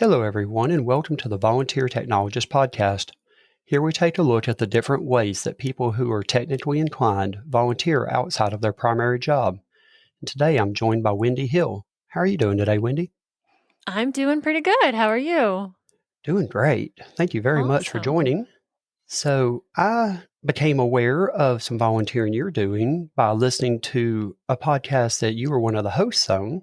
Hello, everyone, and welcome to the Volunteer Technologist podcast. Here we take a look at the different ways that people who are technically inclined volunteer outside of their primary job. And today I'm joined by Wendy Hill. How are you doing today, Wendy? I'm doing pretty good. How are you? Doing great. Thank you very much for Awesome. joining. So I became aware of some volunteering you're doing by listening to a podcast that you were one of the hosts on.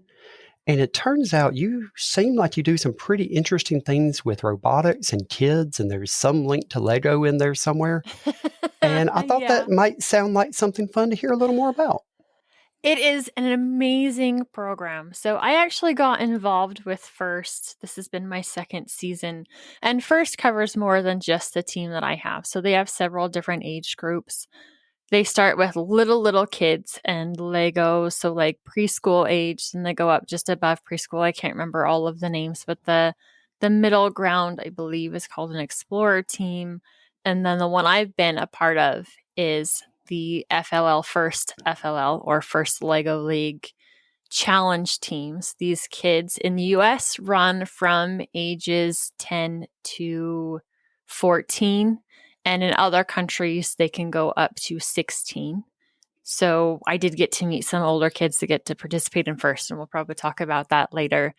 And it turns out you seem like you do some pretty interesting things with robotics and kids, and there's some link to Lego in there somewhere. And I thought Yeah. that might sound like something fun to hear a little more about. It is an amazing program. So I actually got involved with First. This has been my second season. And First covers more than just the team that I have. So they have several different age groups. They start with little kids and Legos, so like preschool age, and they go up just above preschool. I can't remember all of the names, but the middle ground, I believe, is called an Explorer team. And then the one I've been a part of is the FLL First FLL or First Lego League challenge teams. These kids in the US run from ages 10 to 14, and in other countries they can go up to 16. So I did get to meet some older kids that get to participate in First, and we'll probably talk about that later.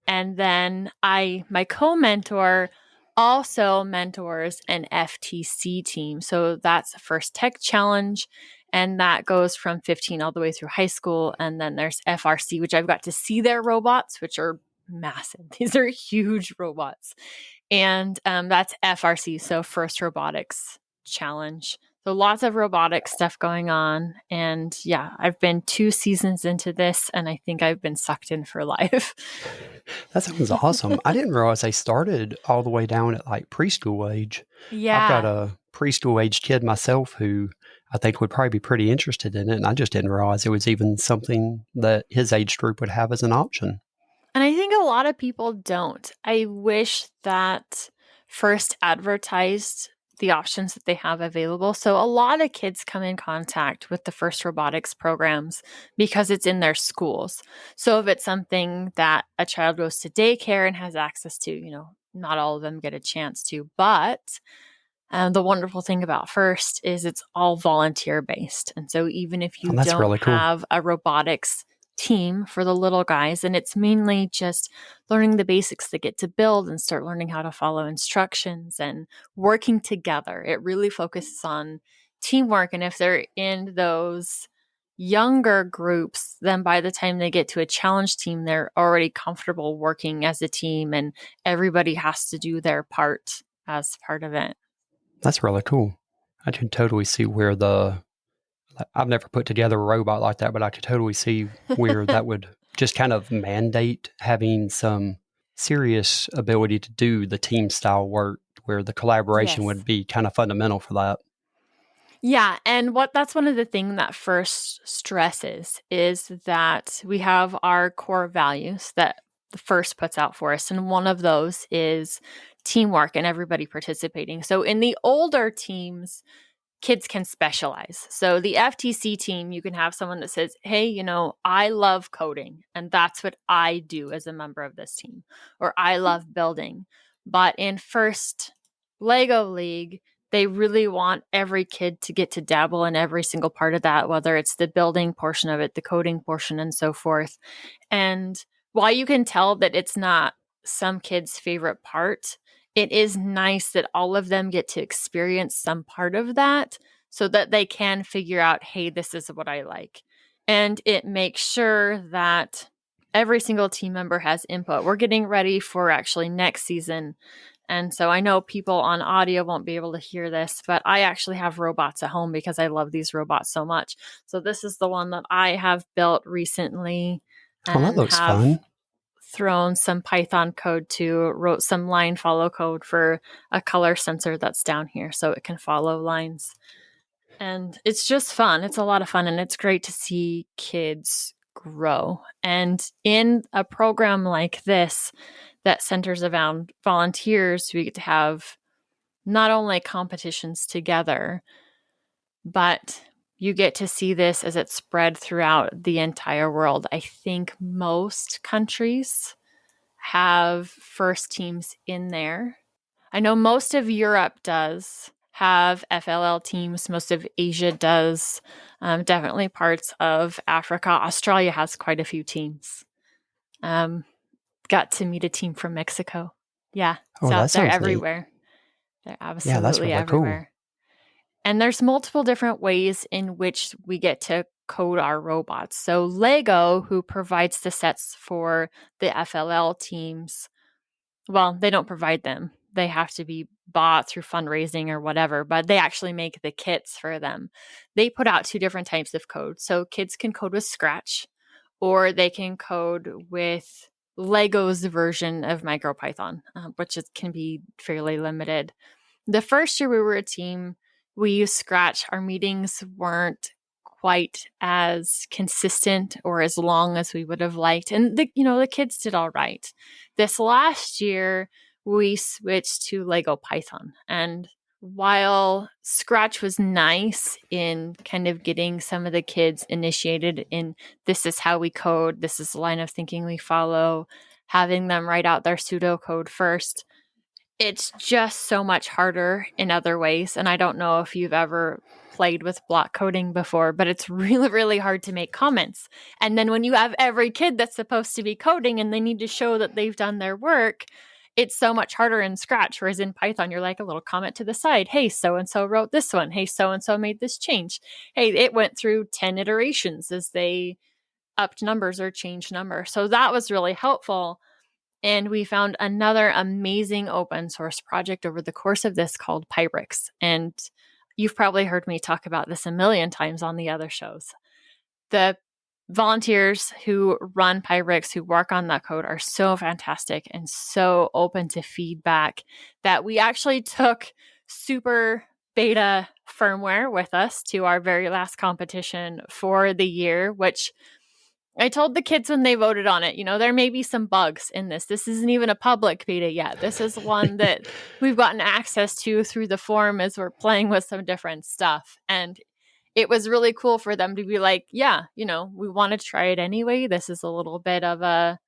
And then my co-mentor also mentors an FTC team. So that's First Tech Challenge. And that goes from 15 all the way through high school. And then there's FRC, which I've got to see their robots, which are massive. These are huge robots. And that's FRC, so First Robotics Challenge. So lots of robotic stuff going on. And yeah, I've been 2 seasons into this, and I think I've been sucked in for life. That sounds awesome. I didn't realize they started all the way down at like preschool age. I've got Yeah. a preschool age kid myself who I think would probably be pretty interested in it. And I just didn't realize it was even something that his age group would have as an option. And I think a lot of people don't. I wish that First advertised the options that they have available. So a lot of kids come in contact with the First robotics programs because it's in their schools. So if it's something that a child goes to daycare and has access to, not all of them get a chance to. But the wonderful thing about First is it's all volunteer based. And so even if you And that's don't really cool. have a robotics team for the little guys, and it's mainly just learning the basics they get to build and start learning how to follow instructions and working together. It really focuses on teamwork. And if they're in those younger groups, then by the time they get to a challenge team, they're already comfortable working as a team and everybody has to do their part as part of it. That's really cool. I can totally see where I've never put together a robot like that, but I could totally see where that would just kind of mandate having some serious ability to do the team style work where the collaboration Yes. would be kind of fundamental for that. Yeah, and that's one of the things that First stresses is that we have our core values that the First puts out for us, and one of those is teamwork and everybody participating. So in the older teams, kids can specialize. So the FTC team, you can have someone that says, "Hey, I love coding, and that's what I do as a member of this team," or "I love building." But in First Lego League, they really want every kid to get to dabble in every single part of that, whether it's the building portion of it, the coding portion, and so forth. And while you can tell that it's not some kid's favorite part, it is nice that all of them get to experience some part of that so that they can figure out, hey, this is what I like. And it makes sure that every single team member has input. We're getting ready for actually next season. And so I know people on audio won't be able to hear this, but I actually have robots at home because I love these robots so much. So this is the one that I have built recently Oh, that and looks have fun. thrown some Python code to, wrote some line follow code for a color sensor that's down here so it can follow lines. And it's just fun. It's a lot of fun, and it's great to see kids grow. And in a program like this that centers around volunteers, we get to have not only competitions together, but you get to see this as it's spread throughout the entire world. I think most countries have first teams in there. I know most of Europe does have FLL teams. Most of Asia does. Definitely parts of Africa. Australia has quite a few teams. Got to meet a team from Mexico. Yeah, Oh, so that they're sounds neat. everywhere. They're Yeah, that's absolutely really cool. everywhere. And there's multiple different ways in which we get to code our robots. So Lego, who provides the sets for the FLL teams, well, they don't provide them. They have to be bought through fundraising or whatever, but they actually make the kits for them. They put out 2 different types of code. So kids can code with Scratch, or they can code with Lego's version of MicroPython, which can be fairly limited. The first year we were a team, we used Scratch. Our meetings weren't quite as consistent or as long as we would have liked. And the kids did all right. This last year, we switched to Lego Python. And while Scratch was nice in kind of getting some of the kids initiated in this is how we code, this is the line of thinking we follow, having them write out their pseudocode first, it's just so much harder in other ways. And I don't know if you've ever played with block coding before, but it's really, really hard to make comments. And then when you have every kid that's supposed to be coding and they need to show that they've done their work, it's so much harder in Scratch. Whereas in Python, you're like a little comment to the side. Hey, so-and-so wrote this one. Hey, so-and-so made this change. Hey, it went through 10 iterations as they upped numbers or changed numbers. So that was really helpful. And we found another amazing open source project over the course of this called Pybricks. And you've probably heard me talk about this a million times on the other shows. The volunteers who run Pybricks, who work on that code, are so fantastic and so open to feedback that we actually took super beta firmware with us to our very last competition for the year, which I told the kids when they voted on it, there may be some bugs in this. This isn't even a public beta yet. This is one that we've gotten access to through the forum as we're playing with some different stuff. And it was really cool for them to be like, yeah, we want to try it anyway. This is a little bit of a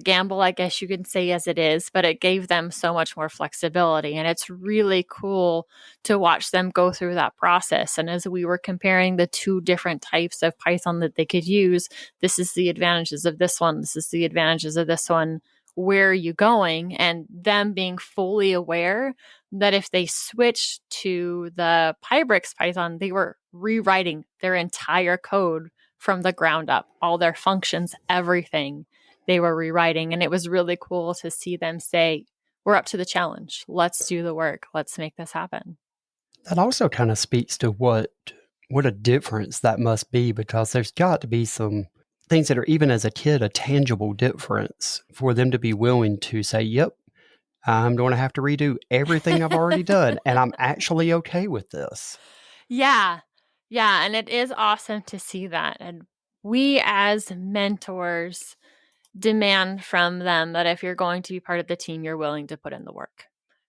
gamble, I guess you can say, as it is, but it gave them so much more flexibility. And it's really cool to watch them go through that process. And as we were comparing the 2 different types of Python that they could use, this is the advantages of this one, this is the advantages of this one, where are you going? And them being fully aware that if they switched to the Pybricks Python, they were rewriting their entire code from the ground up, all their functions, everything they were rewriting. And it was really cool to see them say, we're up to the challenge. Let's do the work. Let's make this happen. That also kind of speaks to what a difference that must be, because there's got to be some things that are, even as a kid, a tangible difference for them to be willing to say, yep, I'm going to have to redo everything I've already done, and I'm actually okay with this. Yeah. Yeah. And it is awesome to see that. And we as mentors demand from them that if you're going to be part of the team, you're willing to put in the work,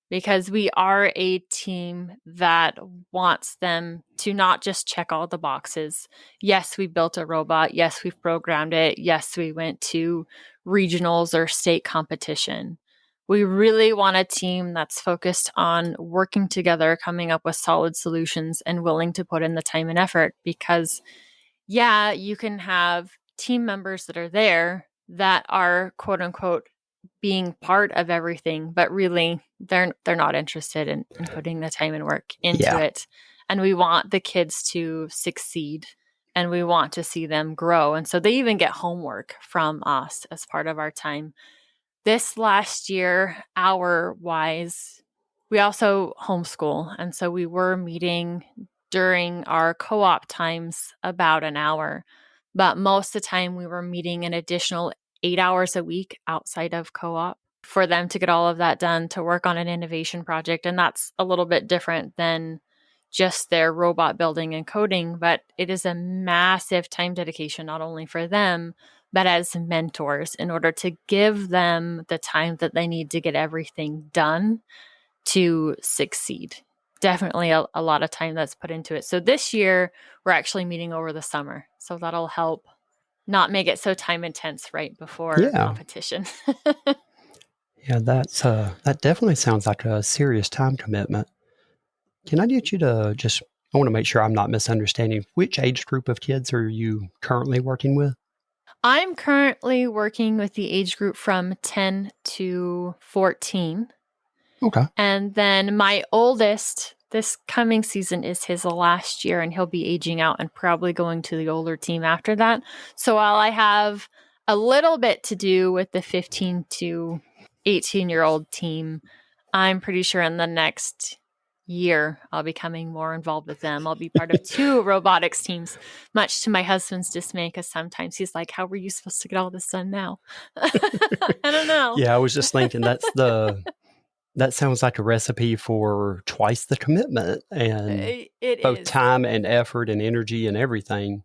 because we are a team that wants them to not just check all the boxes. Yes, we built a robot. Yes, we've programmed it. Yes, we went to regionals or state competition. We really want a team that's focused on working together, coming up with solid solutions, and willing to put in the time and effort. Because, yeah, you can have team members that are there that are quote unquote being part of everything, but really they're not interested in putting the time and work into it. And we want the kids to succeed, and we want to see them grow. And so they even get homework from us as part of our time. This last year, hour-wise, we also homeschool. And so we were meeting during our co-op times about an hour. But most of the time we were meeting an additional 8 hours a week outside of co-op for them to get all of that done, to work on an innovation project. And that's a little bit different than just their robot building and coding, but it is a massive time dedication, not only for them, but as mentors, in order to give them the time that they need to get everything done to succeed. Definitely a lot of time that's put into it. So this year, we're actually meeting over the summer. So that'll help not make it so time intense right before competition. Yeah, that definitely sounds like a serious time commitment. Can I get you to just, I want to make sure I'm not misunderstanding. Which age group of kids are you currently working with? I'm currently working with the age group from 10 to 14. Okay. And then my oldest this coming season is his last year, and he'll be aging out and probably going to the older team after that. So while I have a little bit to do with the 15 to 18-year-old team, I'm pretty sure in the next year I'll be becoming more involved with them. I'll be part of 2 robotics teams, much to my husband's dismay, because sometimes he's like, how were you supposed to get all this done now? I don't know. Yeah, I was just thinking that sounds like a recipe for twice the commitment and It both is. time and effort and energy and everything.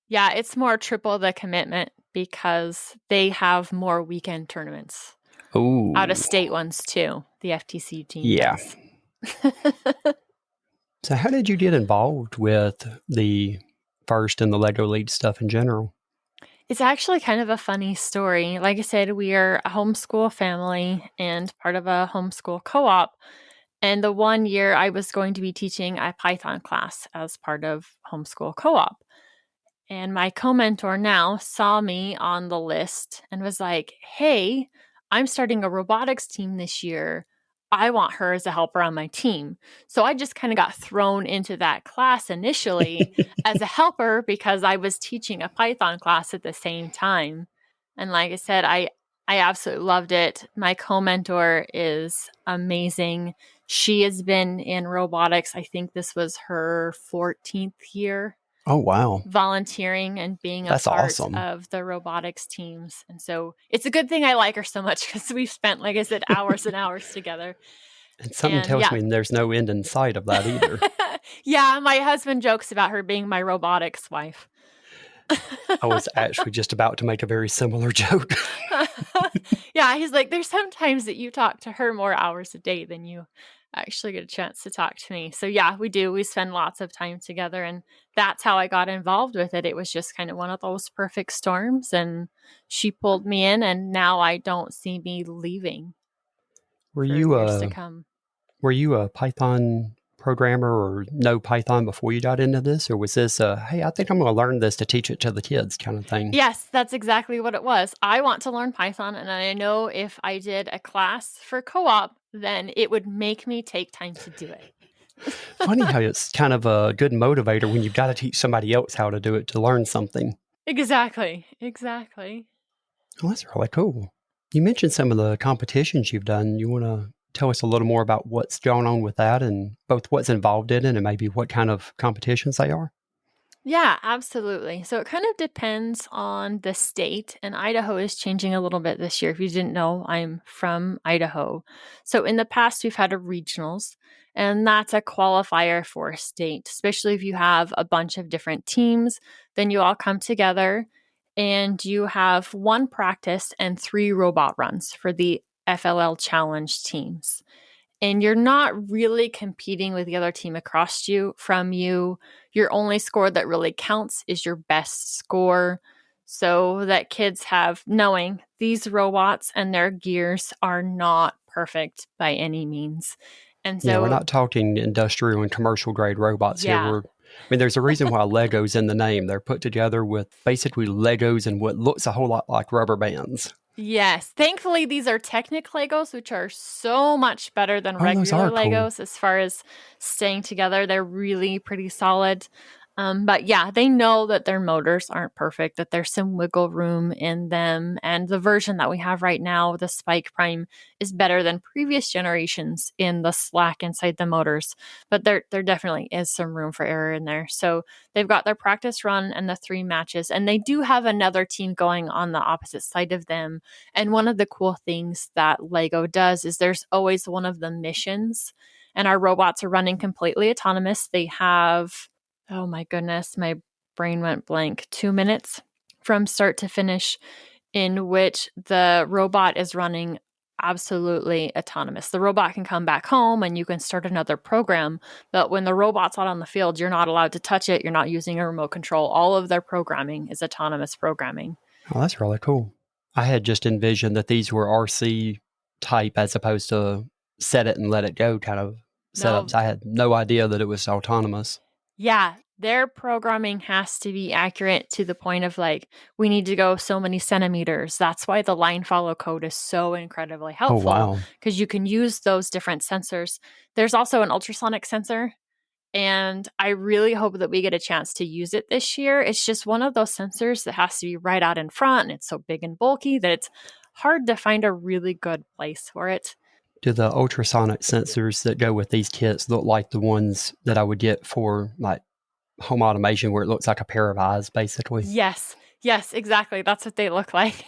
Yeah, it's more triple the commitment because they have more weekend tournaments. Oh, Out of state ones too. The FTC team yeah. does. So how did you get involved with the first and the Lego League stuff in general? It's actually kind of a funny story. Like I said, we are a homeschool family and part of a homeschool co-op. And the one year I was going to be teaching a Python class as part of homeschool co-op. And my co-mentor now saw me on the list and was like, hey, I'm starting a robotics team this year. I want her as a helper on my team. So I just kind of got thrown into that class initially as a helper because I was teaching a Python class at the same time. And like I said, I absolutely loved it. My co-mentor is amazing. She has been in robotics. I think this was her 14th year Oh, wow. volunteering and being a That's part awesome. of the robotics teams. And so it's a good thing I like her so much because we've spent, like I said, hours and hours together. And something And tells yeah. me there's no end in sight of that either. Yeah, my husband jokes about her being my robotics wife. I was actually just about to make a very similar joke. Yeah, he's like, there's sometimes that you talk to her more hours a day than you actually get a chance to talk to me. So yeah, we do. We spend lots of time together, and that's how I got involved with it. It was just kind of one of those perfect storms, and she pulled me in, and now I don't see me leaving Were for you years to a come. were you a Python programmer or no Python before you got into this, or was this a hey, I think I'm going to learn this to teach it to the kids kind of thing? Yes, that's exactly what it was. I want to learn Python, and I know if I did a class for co-op, then it would make me take time to do it. Funny how it's kind of a good motivator when you've got to teach somebody else how to do it to learn something. Exactly. Well, that's really cool. You mentioned some of the competitions you've done. You want to tell us a little more about what's going on with that and both what's involved in it and maybe what kind of competitions they are? Yeah, absolutely. So it kind of depends on the state, and Idaho is changing a little bit this year. If you didn't know, I'm from Idaho. So in the past, we've had a regionals, and that's a qualifier for a state, especially if you have a bunch of different teams. Then you all come together and you have one practice and 3 robot runs for the FLL challenge teams. And you're not really competing with the other team across from you. Your only score that really counts is your best score, so that kids have knowing these robots and their gears are not perfect by any means. And Yeah, we're so, not talking industrial and commercial grade robots here. yeah. There's a reason why Lego's in the name. They're put together with basically Legos and what looks a whole lot like rubber bands. Yes. Thankfully, these are Technic Legos, which are so much better than Oh, those regular are cool. Legos as far as staying together. They're really pretty solid. But yeah, they know that their motors aren't perfect, that there's some wiggle room in them. And the version that we have right now, the Spike Prime, is better than previous generations in the slack inside the motors. But there definitely is some room for error in there. So they've got their practice run and the 3 matches. And they do have another team going on the opposite side of them. And one of the cool things that Lego does is there's always one of the missions. And our robots are running completely autonomous. They have, oh my goodness, my brain went blank, 2 minutes from start to finish in which the robot is running absolutely autonomous. The robot can come back home and you can start another program, but when the robot's out on the field, you're not allowed to touch it. You're not using a remote control. All of their programming is autonomous programming. Oh, that's really cool. I had just envisioned that these were RC type as opposed to set it and let it go kind of No, setups. I had no idea that it was autonomous. yeah, their programming has to be accurate to the point of like, we need to go so many centimeters. That's why the line follow code is so incredibly Oh, helpful, wow. because you can use those different sensors. There's also an ultrasonic sensor, and I really hope that we get a chance to use it this year. It's just one of those sensors that has to be right out in front, and it's so big and bulky that it's hard to find a really good place for it. Do the ultrasonic sensors that go with these kits look like the ones that I would get for like home automation where it looks like a pair of eyes, basically? Yes, exactly. That's what they look like.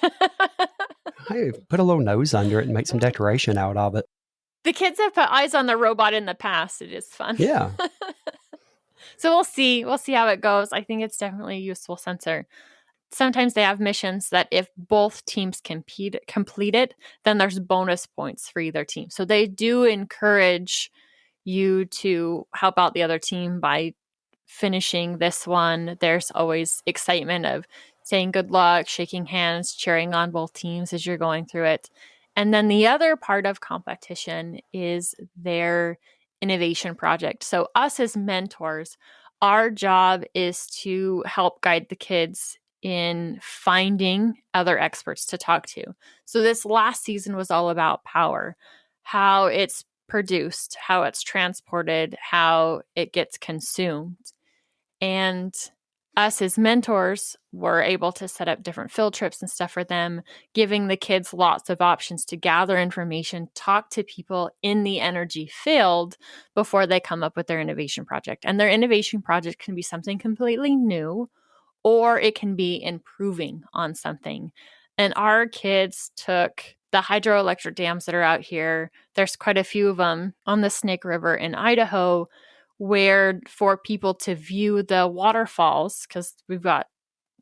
Hey, put a little nose under it and make some decoration out of it. The kids have put eyes on the robot in the past. It is fun. Yeah. So we'll see. We'll see how it goes. I think it's definitely a useful sensor. Sometimes they have missions that if both teams complete it, then there's bonus points for either team. So they do encourage you to help out the other team by finishing this one. There's always excitement of saying good luck, shaking hands, cheering on both teams as you're going through it. And then the other part of competition is their innovation project. So, us as mentors, our job is to help guide the kids in finding other experts to talk to. So, this last season was all about power, how it's produced, how it's transported, how it gets consumed. And us as mentors were able to set up different field trips and stuff for them, giving the kids lots of options to gather information, talk to people in the energy field before they come up with their innovation project. And their innovation project can be something completely new, or it can be improving on something. And our kids took the hydroelectric dams that are out here. There's quite a few of them on the Snake River in Idaho, where for people to view the waterfalls, because we've got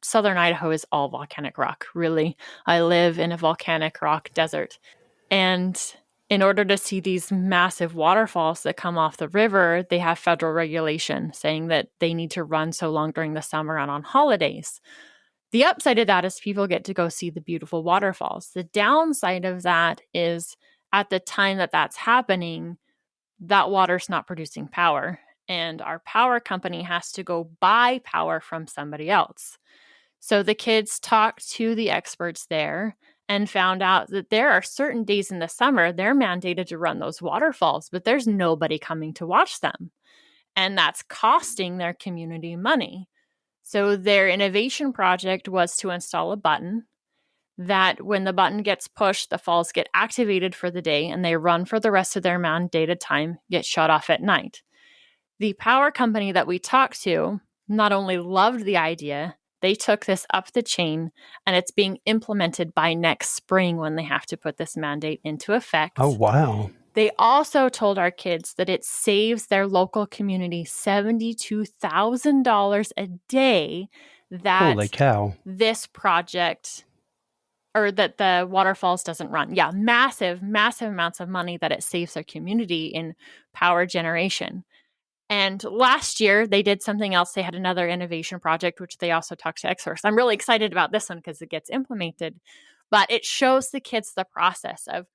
southern Idaho is all volcanic rock, really. I live in a volcanic rock desert. And in order to see these massive waterfalls that come off the river, they have federal regulation saying that they need to run so long during the summer and on holidays. The upside of that is people get to go see the beautiful waterfalls. The downside of that is at the time that that's happening, that water's not producing power, and our power company has to go buy power from somebody else. So the kids talked to the experts there and found out that there are certain days in the summer they're mandated to run those waterfalls, but there's nobody coming to watch them. And that's costing their community money. So their innovation project was to install a button that when the button gets pushed, the falls get activated for the day and they run for the rest of their mandated time, get shut off at night. The power company that we talked to not only loved the idea, they took this up the chain and it's being implemented by next spring when they have to put this mandate into effect. Oh, wow. They also told our kids that it saves their local community $72,000 a day that Holy cow. this project or that the waterfalls doesn't run. Yeah, massive, massive amounts of money that it saves their community in power generation. And last year, they did something else. They had another innovation project, which they also talked to experts. I'm really excited about this one because it gets implemented. But it shows the kids the process of,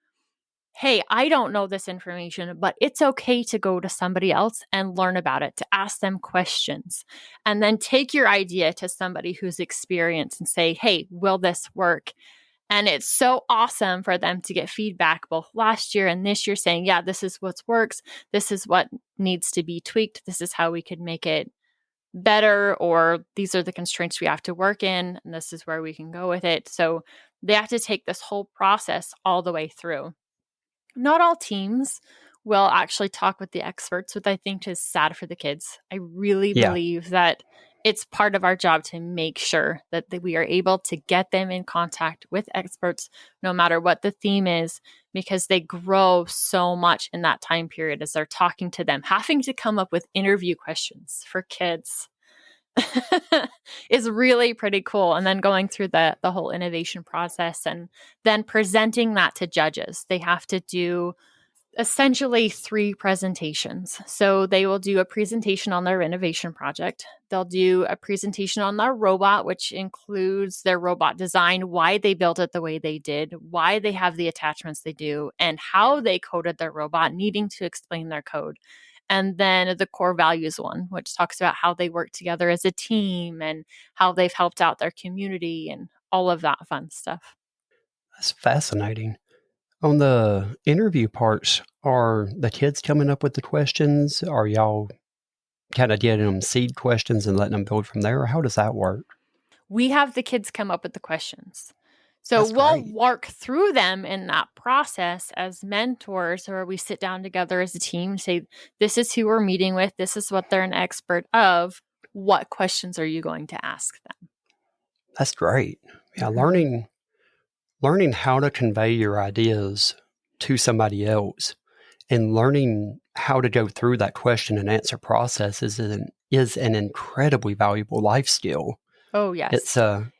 hey, I don't know this information, but it's okay to go to somebody else and learn about it, to ask them questions, and then take your idea to somebody who's experienced and say, hey, will this work? And it's so awesome for them to get feedback both last year and this year saying, yeah, this is what works. This is what needs to be tweaked. This is how we could make it better, or these are the constraints we have to work in, and this is where we can go with it. So they have to take this whole process all the way through. Not all teams will actually talk with the experts, which I think is sad for the kids. I really believe that it's part of our job to make sure that we are able to get them in contact with experts, no matter what the theme is, because they grow so much in that time period as they're talking to them. Having to come up with interview questions for kids is really pretty cool. And then going through the whole innovation process and then presenting that to judges. They have to do essentially 3 presentations. So they will do a presentation on their innovation project. They'll do a presentation on their robot, which includes their robot design, why they built it the way they did, why they have the attachments they do, and how they coded their robot, needing to explain their code. And then the core values one, which talks about how they work together as a team and how they've helped out their community and all of that fun stuff. That's fascinating. On the interview parts, are the kids coming up with the questions? Are y'all kind of getting them seed questions and letting them build from there? Or how does that work? We have the kids come up with the questions. So That's we'll great. work through them in that process as mentors, where we sit down together as a team and say, this is who we're meeting with. This is what they're an expert of. What questions are you going to ask them? That's great. Yeah, Mm-hmm. learning how to convey your ideas to somebody else and learning how to go through that question and answer process is an incredibly valuable life skill. Oh, It's yes. I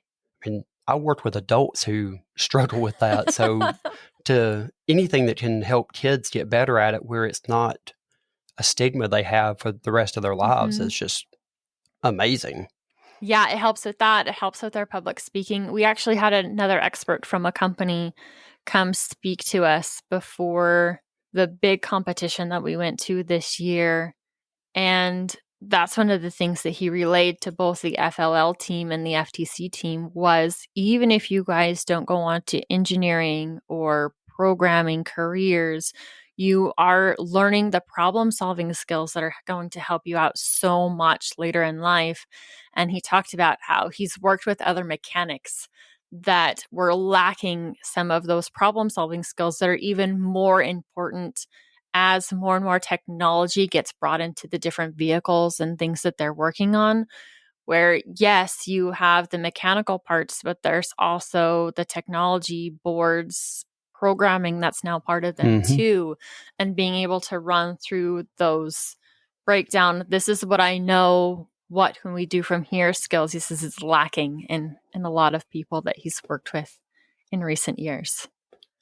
mean, I worked with adults who struggle with that. So to anything that can help kids get better at it where it's not a stigma they have for the rest of their lives Mm-hmm. is just amazing. Yeah, it helps with that. It helps with our public speaking. We actually had another expert from a company come speak to us before the big competition that we went to this year. And that's one of the things that he relayed to both the FLL team and the FTC team was, even if you guys don't go on to engineering or programming careers, you are learning the problem solving skills that are going to help you out so much later in life. And he talked about how he's worked with other mechanics that were lacking some of those problem solving skills that are even more important as more and more technology gets brought into the different vehicles and things that they're working on, where yes, you have the mechanical parts, but there's also the technology boards programming that's now part of them Hmm. too. And being able to run through those breakdown, this is what I know, what can we do from here skills, he says is lacking in a lot of people that he's worked with in recent years.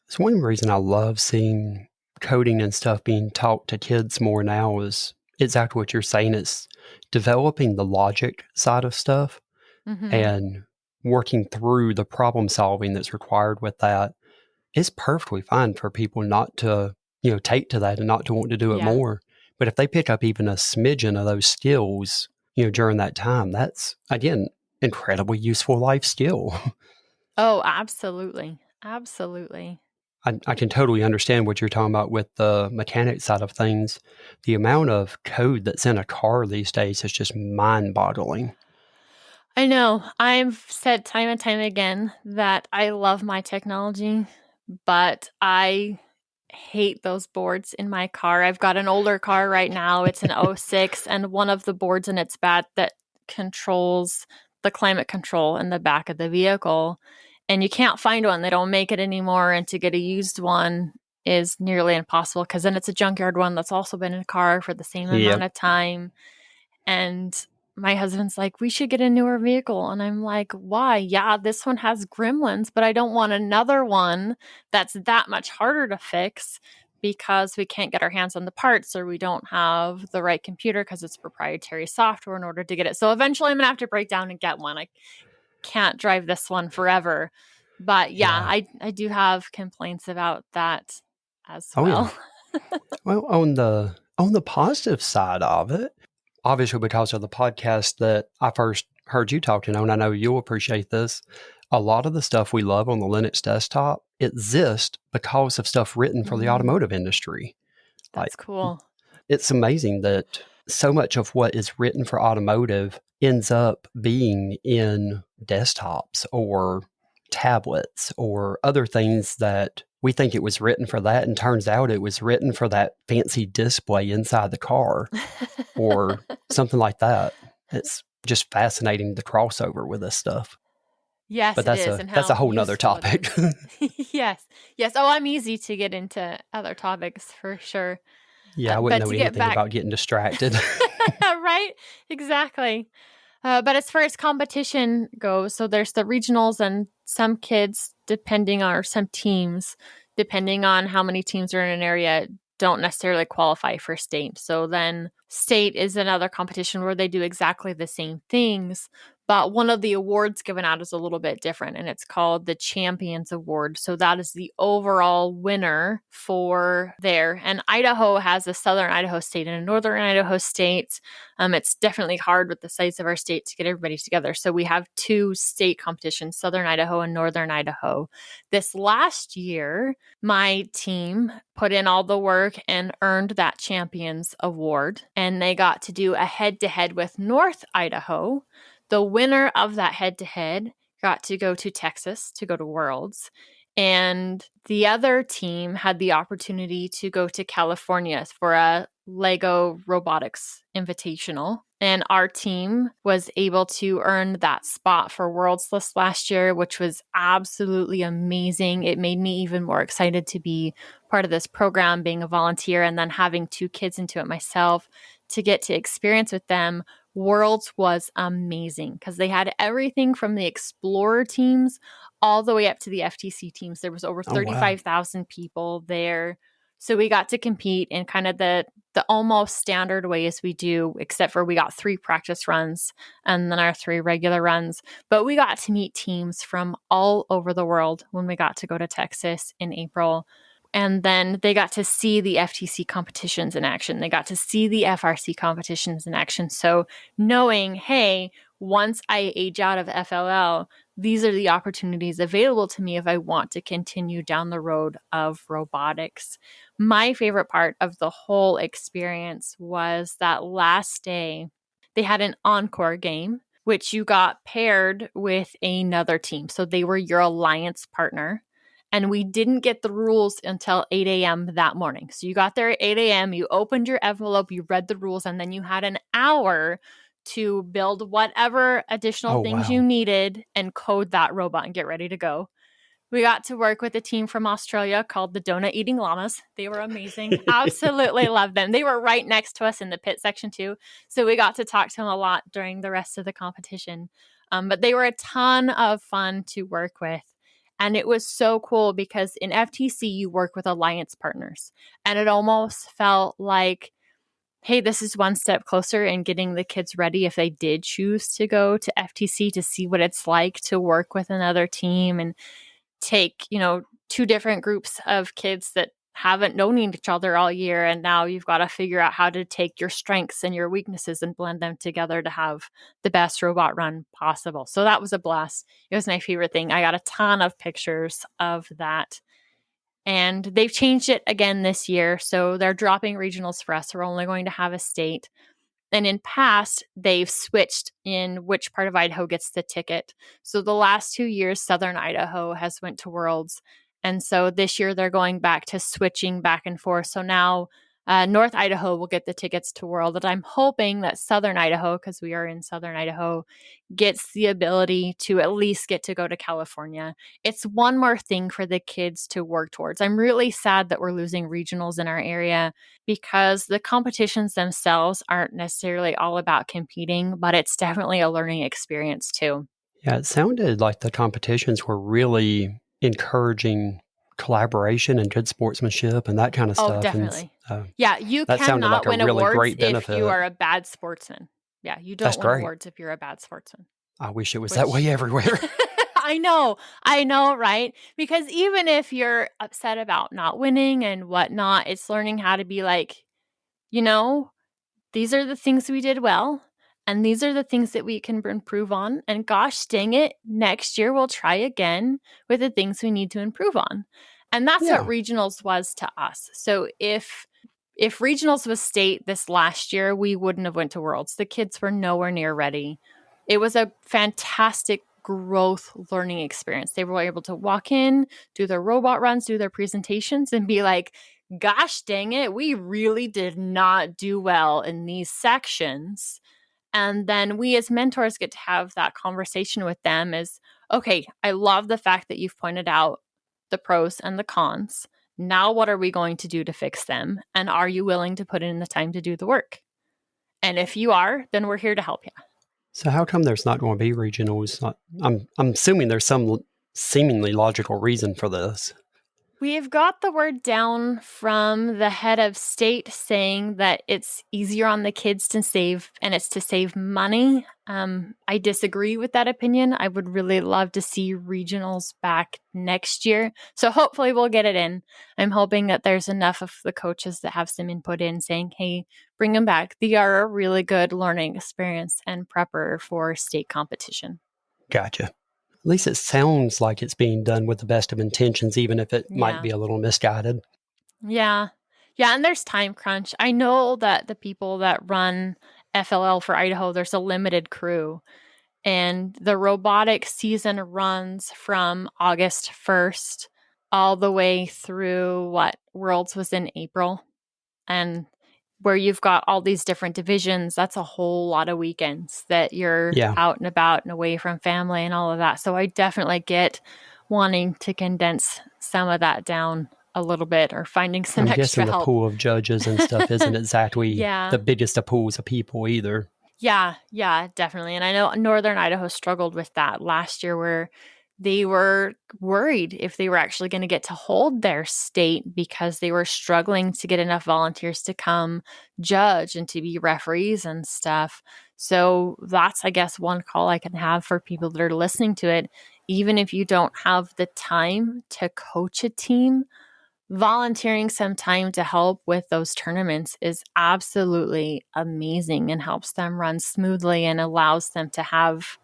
It's one reason I love seeing coding and stuff being taught to kids more now is exactly what you're saying. It's developing the logic side of stuff Mm-hmm. and working through the problem solving that's required with that. It's perfectly fine for people not to, take to that and not to want to do it Yeah. more. But if they pick up even a smidgen of those skills, during that time, that's again incredibly useful life skill. Oh, absolutely. Absolutely. I can totally understand what you're talking about with the mechanic side of things. The amount of code that's in a car these days is just mind boggling. I know. I've said time and time again that I love my technology, but I hate those boards in my car. I've got an older car right now. It's an '06, and one of the boards in its back that controls the climate control in the back of the vehicle. And you can't find one. They don't make it anymore. And to get a used one is nearly impossible because then it's a junkyard one that's also been in a car for the same amount Yep. of time. And my husband's like, we should get a newer vehicle. And I'm like, why? Yeah, this one has gremlins, but I don't want another one that's that much harder to fix because we can't get our hands on the parts or we don't have the right computer because it's proprietary software in order to get it. So eventually I'm going to have to break down and get one. I can't drive this one forever. But yeah, Yeah. I do have complaints about that as Oh yeah. well. Well, on the positive side of it, obviously because of the podcast that I first heard you talking on, I know you'll appreciate this. A lot of the stuff we love on the Linux desktop exists because of stuff written for the Mm, automotive industry. Like, that's cool. it's amazing that so much of what is written for automotive ends up being in desktops or tablets or other things that we think it was written for that, and turns out it was written for that fancy display inside the car or something like that. It's just fascinating the crossover with this stuff. Yes, But it that's is, a and that's a how whole nother useful it topic. is. Yes. Yes. Oh, I'm easy to get into other topics for sure. Yeah, I wouldn't But know to get anything back, about getting distracted. right? Exactly. But as far as competition goes, so there's the regionals and some kids, depending on, or some teams, depending on how many teams are in an area, don't necessarily qualify for state. So then state is another competition where they do exactly the same things, but one of the awards given out is a little bit different, and it's called the Champions Award. So that is the overall winner for there. And Idaho has a Southern Idaho state and a Northern Idaho state. It's definitely hard with the size of our state to get everybody together. So we have 2 state competitions, Southern Idaho and Northern Idaho. This last year, my team put in all the work and earned that Champions Award, and they got to do a head-to-head with North Idaho. The winner of that head-to-head got to go to Texas to go to Worlds, and the other team had the opportunity to go to California for a LEGO Robotics Invitational. And our team was able to earn that spot for Worlds this last year, which was absolutely amazing. It made me even more excited to be part of this program, being a volunteer, and then having 2 kids into it myself to get to experience with them. Worlds was amazing because they had everything from the Explorer teams all the way up to the FTC teams. There was over 35,000 people there. So we got to compete in kind of the almost standard ways we do, except for we got 3 practice runs and then our 3 regular runs. But we got to meet teams from all over the world when we got to go to Texas in April. And then they got to see the FTC competitions in action. They got to see the FRC competitions in action. So knowing, hey, once I age out of FLL, these are the opportunities available to me if I want to continue down the road of robotics. My favorite part of the whole experience was that last day, they had an encore game, which you got paired with another team. So they were your alliance partner. And we didn't get the rules until 8 a.m. that morning. So you got there at 8 a.m., you opened your envelope, you read the rules, and then you had an hour to build whatever additional things you needed and code that robot and get ready to go. We got to work with a team from Australia called the Donut Eating Llamas. They were amazing. Absolutely loved them. They were right next to us in the pit section too. So we got to talk to them a lot during the rest of the competition. But they were a ton of fun to work with. And it was so cool because in FTC, you work with alliance partners. And it almost felt like, hey, this is one step closer in getting the kids ready if they did choose to go to FTC to see what it's like to work with another team and take, 2 different groups of kids that haven't known each other all year. And now you've got to figure out how to take your strengths and your weaknesses and blend them together to have the best robot run possible. So that was a blast. It was my favorite thing. I got a ton of pictures of that. And they've changed it again this year. So they're dropping regionals for us. We're only going to have a state. And in past, they've switched in which part of Idaho gets the ticket. So the last 2 years, Southern Idaho has went to Worlds. And so this year they're going back to switching back and forth. So now North Idaho will get the tickets to World. And I'm hoping that Southern Idaho, because we are in Southern Idaho, gets the ability to at least get to go to California. It's one more thing for the kids to work towards. I'm really sad that we're losing regionals in our area because the competitions themselves aren't necessarily all about competing, but it's definitely a learning experience too. Yeah, it sounded like the competitions were really encouraging collaboration and good sportsmanship and that kind of stuff. Oh, definitely. And, yeah, you that sounded cannot like a win really awards great benefit. if you are a bad sportsman. Yeah, you don't That's win great. awards if you're a bad sportsman. I wish it was that way everywhere. I know, right? Because even if you're upset about not winning and whatnot, it's learning how to be like, these are the things we did well. And these are the things that we can improve on. And gosh dang it, next year we'll try again with the things we need to improve on. And that's what regionals was to us. So if regionals was state this last year, we wouldn't have went to Worlds. The kids were nowhere near ready. It was a fantastic growth learning experience. They were able to walk in, do their robot runs, do their presentations, and be like, gosh dang it, we really did not do well in these sections. And then we as mentors get to have that conversation with them is, okay, I love the fact that you've pointed out the pros and the cons. Now what are we going to do to fix them? And are you willing to put in the time to do the work? And if you are, then we're here to help you. So how come there's not going to be regionals? I'm assuming there's some seemingly logical reason for this. We've got the word down from the head of state saying that it's easier on the kids to save, and it's to save money. I disagree with that opinion. I would really love to see regionals back next year. So hopefully we'll get it in. I'm hoping that there's enough of the coaches that have some input in saying, hey, bring them back. They are a really good learning experience and prepper for state competition. Gotcha. At least it sounds like it's being done with the best of intentions, even if it might be a little misguided. Yeah. Yeah, and there's time crunch. I know that the people that run FLL for Idaho, there's a limited crew. And the robotics season runs from August 1st all the way through Worlds was in April. And where you've got all these different divisions, that's a whole lot of weekends that you're out and about and away from family and all of that. So I definitely get wanting to condense some of that down a little bit, or finding some extra help. I'm guessing the pool of judges and stuff isn't exactly the biggest of pools of people either. Yeah, definitely. And I know Northern Idaho struggled with that last year, where they were worried if they were actually going to get to hold their state because they were struggling to get enough volunteers to come judge and to be referees and stuff. So that's, I guess, one call I can have for people that are listening to it. Even if you don't have the time to coach a team, volunteering some time to help with those tournaments is absolutely amazing and helps them run smoothly and allows them to have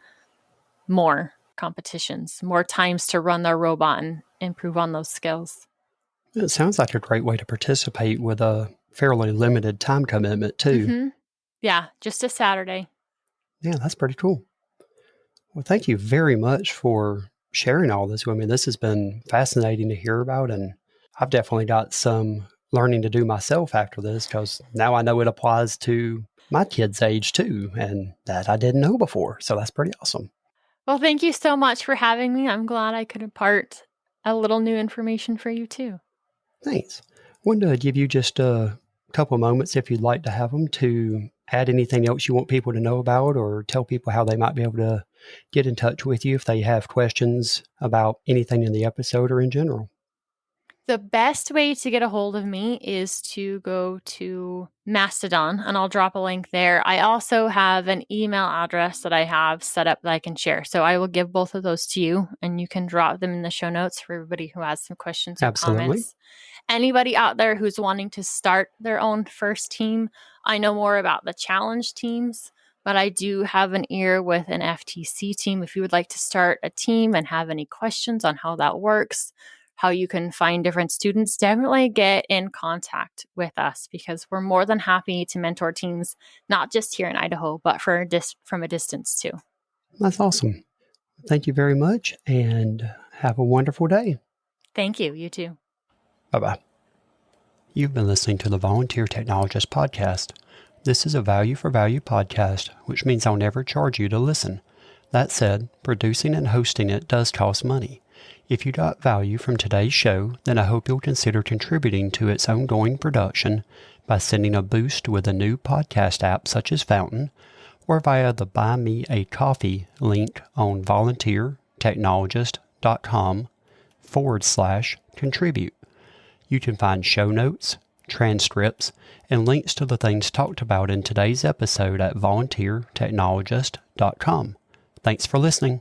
more competitions, more times to run their robot and improve on those skills. It sounds like a great way to participate with a fairly limited time commitment too. Mm-hmm. Yeah, just a Saturday. Yeah, that's pretty cool. Well, thank you very much for sharing all this with me. This has been fascinating to hear about, and I've definitely got some learning to do myself after this, because now I know it applies to my kids' age too, and that I didn't know before. So that's pretty awesome. Well, thank you so much for having me. I'm glad I could impart a little new information for you too. Thanks. I wanted to give you just a couple moments, if you'd like to have them, to add anything else you want people to know about, or tell people how they might be able to get in touch with you if they have questions about anything in the episode or in general. The best way to get a hold of me is to go to Mastodon, and I'll drop a link there. I also have an email address that I have set up that I can share. So I will give both of those to you, and you can drop them in the show notes for everybody who has some questions or comments. Anybody out there who's wanting to start their own first team, I know more about the challenge teams, but I do have an ear with an FTC team. If you would like to start a team and have any questions on how that works, how you can find different students, definitely get in contact with us, because we're more than happy to mentor teams, not just here in Idaho, but from a distance too. That's awesome. Thank you very much, and have a wonderful day. Thank you. You too. Bye-bye. You've been listening to the Volunteer Technologist podcast. This is a value for value podcast, which means I'll never charge you to listen. That said, producing and hosting it does cost money. If you got value from today's show, then I hope you'll consider contributing to its ongoing production by sending a boost with a new podcast app such as Fountain, or via the Buy Me a Coffee link on volunteertechnologist.com/contribute. You can find show notes, transcripts, and links to the things talked about in today's episode at volunteertechnologist.com. Thanks for listening.